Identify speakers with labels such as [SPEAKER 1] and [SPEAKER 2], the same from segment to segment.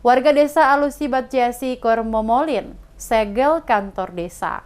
[SPEAKER 1] Warga desa Alusibat Jasi, Kormomolin, segel kantor desa.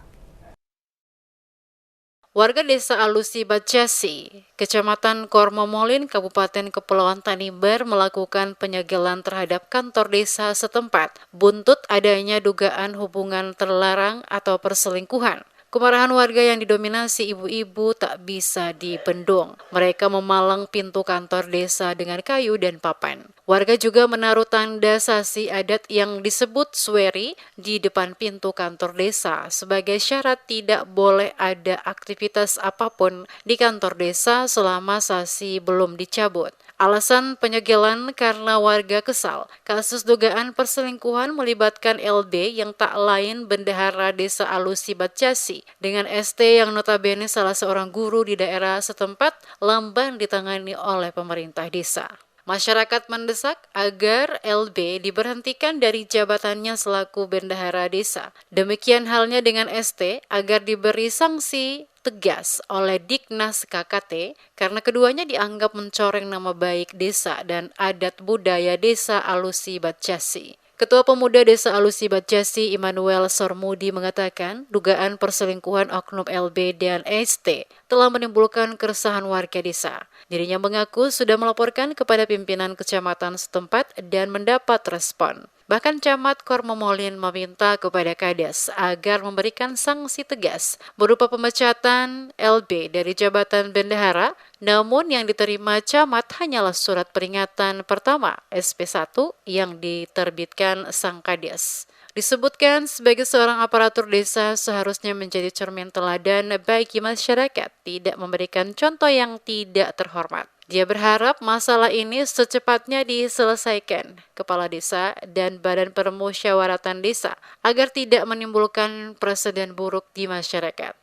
[SPEAKER 1] Warga desa Alusibat Jasi, Kecamatan Kormomolin, Kabupaten Kepulauan Tanimbar melakukan penyegelan terhadap kantor desa setempat buntut adanya dugaan hubungan terlarang atau perselingkuhan. Kemarahan warga yang didominasi ibu-ibu tak bisa dibendung. Mereka memalang pintu kantor desa dengan kayu dan papan. Warga juga menaruh tanda sasi adat yang disebut sweri di depan pintu kantor desa sebagai syarat tidak boleh ada aktivitas apapun di kantor desa selama sasi belum dicabut. Alasan penyegelan karena warga kesal. Kasus dugaan perselingkuhan melibatkan LB yang tak lain bendahara desa Alusibat Jasi dengan ST yang notabene salah seorang guru di daerah setempat lamban ditangani oleh pemerintah desa. Masyarakat mendesak agar LB diberhentikan dari jabatannya selaku bendahara desa. Demikian halnya dengan ST agar diberi sanksi tegas oleh Diknas KKT karena keduanya dianggap mencoreng nama baik desa dan adat budaya desa Alusibat Jasi. Ketua Pemuda Desa Alusibat Jasi, Immanuel Sormudi, mengatakan dugaan perselingkuhan oknum LB dan ST telah menimbulkan keresahan warga desa. Dirinya mengaku sudah melaporkan kepada pimpinan kecamatan setempat dan mendapat respon. Bahkan Camat Kormomolin meminta kepada Kades agar memberikan sanksi tegas berupa pemecatan LB dari jabatan bendahara, namun yang diterima Camat hanyalah surat peringatan pertama SP1 yang diterbitkan sang Kades. Disebutkan sebagai seorang aparatur desa seharusnya menjadi cermin teladan bagi masyarakat, tidak memberikan contoh yang tidak terhormat. Dia berharap masalah ini secepatnya diselesaikan Kepala Desa dan Badan Permusyawaratan Desa agar tidak menimbulkan presiden buruk di masyarakat.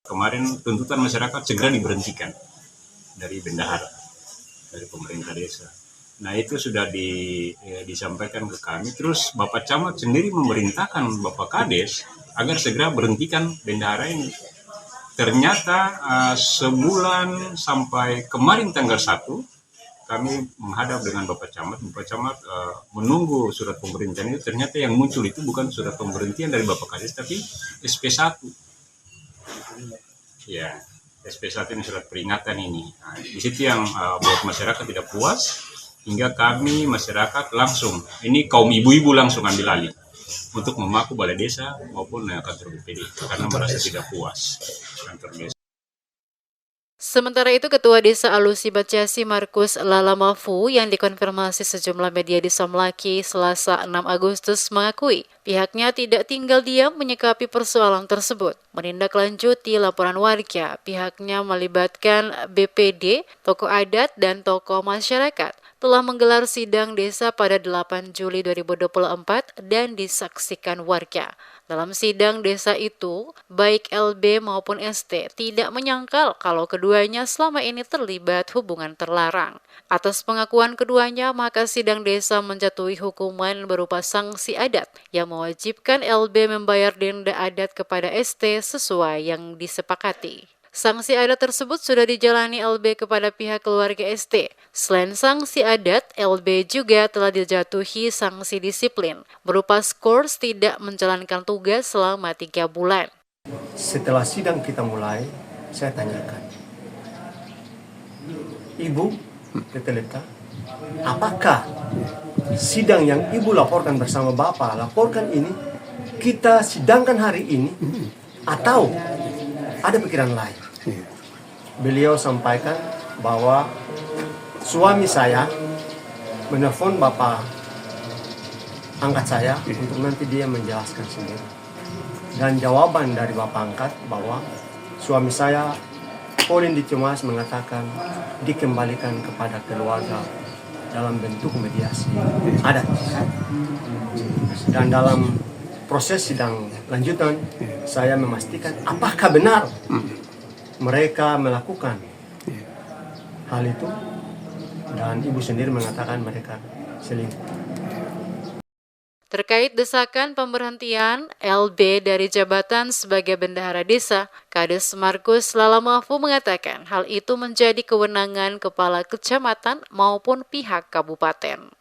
[SPEAKER 2] Kemarin tuntutan masyarakat segera diberhentikan dari bendahara, dari pemerintah desa. Nah itu sudah disampaikan ke kami, terus Bapak Camat sendiri memerintahkan Bapak Kades agar segera berhentikan bendahara ini. Ternyata sebulan sampai kemarin tanggal 1 kami menghadap dengan Bapak Camat menunggu surat pemberhentian itu. Ternyata yang muncul itu bukan surat pemberhentian dari Bapak Kades tapi SP1. Ya, SP1 ini surat peringatan ini. Nah, di situ yang buat masyarakat tidak puas hingga kami masyarakat langsung, ini kaum ibu-ibu langsung ambil alih untuk memaku balai desa maupun kantor BPD karena merasa tidak puas kantor desa.
[SPEAKER 1] Sementara itu, Ketua Desa Alusibat Jasi Markus Lalamafu yang dikonfirmasi sejumlah media di Somlaki Selasa 6 Agustus mengakui pihaknya tidak tinggal diam menyikapi persoalan tersebut. Menindaklanjuti laporan warga, pihaknya melibatkan BPD, tokoh adat, dan tokoh masyarakat telah menggelar sidang desa pada 8 Juli 2024 dan disaksikan warga. Dalam sidang desa itu, baik LB maupun ST tidak menyangkal kalau keduanya selama ini terlibat hubungan terlarang. Atas pengakuan keduanya, maka sidang desa menjatuhi hukuman berupa sanksi adat yang mewajibkan LB membayar denda adat kepada ST sesuai yang disepakati. Sanksi adat tersebut sudah dijalani LB kepada pihak keluarga ST. Selain sanksi adat, LB juga telah dijatuhi sanksi disiplin berupa skors tidak menjalankan tugas selama 3 bulan.
[SPEAKER 3] Setelah sidang kita mulai, saya tanyakan, Ibu Teteleta, apakah sidang yang Ibu laporkan bersama Bapak laporkan ini kita sidangkan hari ini atau ada pikiran lain? Beliau sampaikan bahwa suami saya menelpon Bapak angkat saya untuk nanti dia menjelaskan sendiri. Dan jawaban dari Bapak angkat bahwa suami saya Polin Dicemas mengatakan dikembalikan kepada keluarga dalam bentuk mediasi adat. Dan dalam proses sidang lanjutan saya memastikan apakah benar mereka melakukan hal itu, dan ibu sendiri mengatakan mereka selingkuh.
[SPEAKER 1] Terkait desakan pemberhentian LB dari jabatan sebagai bendahara desa, Kades Markus Lalamafu mengatakan hal itu menjadi kewenangan kepala kecamatan maupun pihak kabupaten.